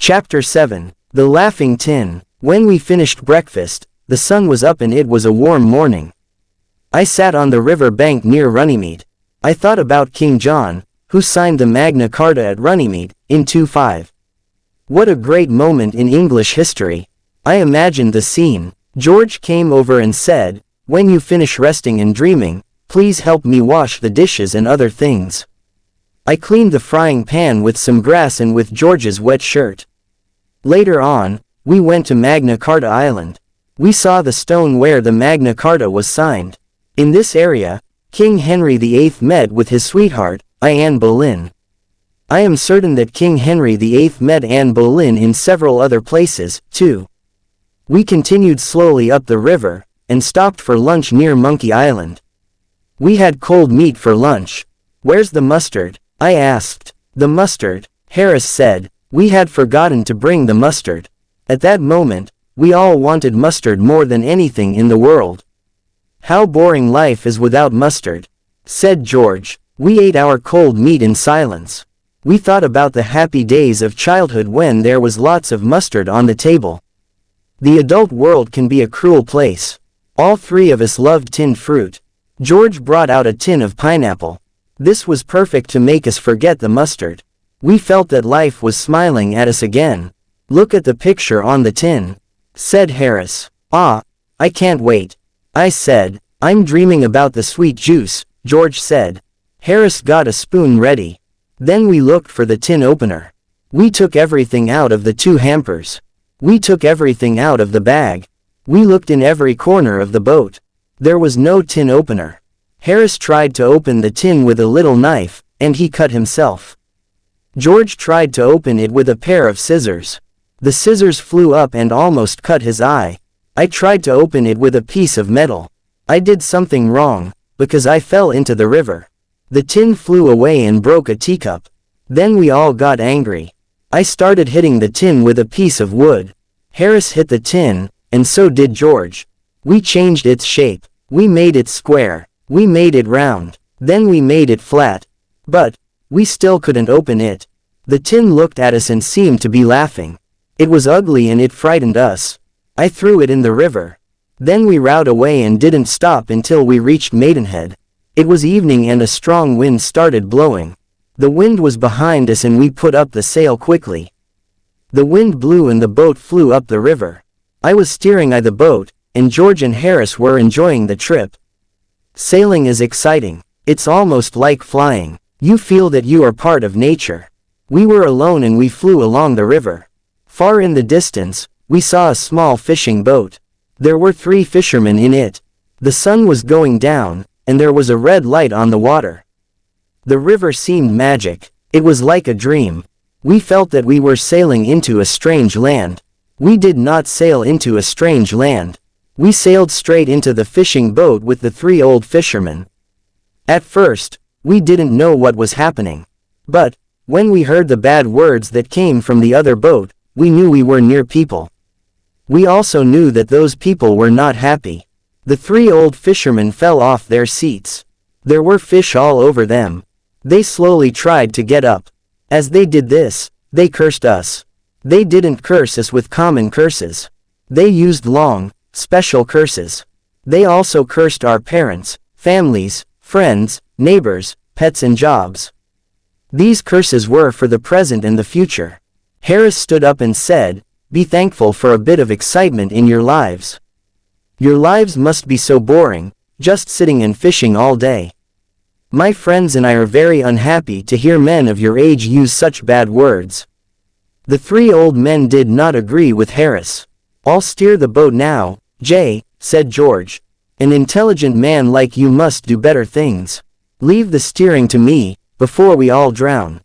Chapter 7. The Laughing Tin. When we finished breakfast, the sun was up and it was a warm morning. I sat on the river bank near Runnymede. I thought about King John, who signed the Magna Carta at Runnymede, in 25. What a great moment in English history. I imagined the scene. George came over and said, "When you finish resting and dreaming, please help me wash the dishes and other things." I cleaned the frying pan with some grass and with George's wet shirt. Later on, we went to Magna Carta Island. We saw the stone where the Magna Carta was signed. In this area, King Henry VIII met with his sweetheart, Anne Boleyn. I am certain that King Henry VIII met Anne Boleyn in several other places, too. We continued slowly up the river, and stopped for lunch near Monkey Island. We had cold meat for lunch. "Where's the mustard?" I asked. "The mustard," Harris said. We had forgotten to bring the mustard. At that moment, we all wanted mustard more than anything in the world. "How boring life is without mustard," said George. We ate our cold meat in silence. We thought about the happy days of childhood when there was lots of mustard on the table. The adult world can be a cruel place. All three of us loved tinned fruit. George brought out a tin of pineapple. This was perfect to make us forget the mustard. We felt that life was smiling at us again. "Look at the picture on the tin," said Harris. "Ah, I can't wait," I said. "I'm dreaming about the sweet juice," George said. Harris got a spoon ready. Then we looked for the tin opener. We took everything out of the two hampers. We took everything out of the bag. We looked in every corner of the boat. There was no tin opener. Harris tried to open the tin with a little knife, and he cut himself. George tried to open it with a pair of scissors. The scissors flew up and almost cut his eye. I tried to open it with a piece of metal. I did something wrong, because I fell into the river. The tin flew away and broke a teacup. Then we all got angry. I started hitting the tin with a piece of wood. Harris hit the tin, and so did George. We changed its shape. We made it square. We made it round. Then we made it flat. But we still couldn't open it. The tin looked at us and seemed to be laughing. It was ugly and it frightened us. I threw it in the river. Then we rowed away and didn't stop until we reached Maidenhead. It was evening and a strong wind started blowing. The wind was behind us and we put up the sail quickly. The wind blew and the boat flew up the river. I was steering the boat, and George and Harris were enjoying the trip. Sailing is exciting. It's almost like flying. You feel that you are part of nature. We were alone and we flew along the river. Far in the distance, we saw a small fishing boat. There were 3 fishermen in it. The sun was going down, and there was a red light on the water. The river seemed magic. It was like a dream. We felt that we were sailing into a strange land. We did not sail into a strange land. We sailed straight into the fishing boat with the 3 old fishermen. At first, we didn't know what was happening. But when we heard the bad words that came from the other boat, we knew we were near people. We also knew that those people were not happy. The 3 old fishermen fell off their seats. There were fish all over them. They slowly tried to get up. As they did this, they cursed us. They didn't curse us with common curses. They used long, special curses. They also cursed our parents, families, friends, neighbors, pets and jobs. These curses were for the present and the future. Harris stood up and said, "Be thankful for a bit of excitement in your lives. Your lives must be so boring, just sitting and fishing all day. My friends and I are very unhappy to hear men of your age use such bad words." The 3 old men did not agree with Harris. "I'll steer the boat now, Jay," said George. "An intelligent man like you must do better things. Leave the steering to me, before we all drown."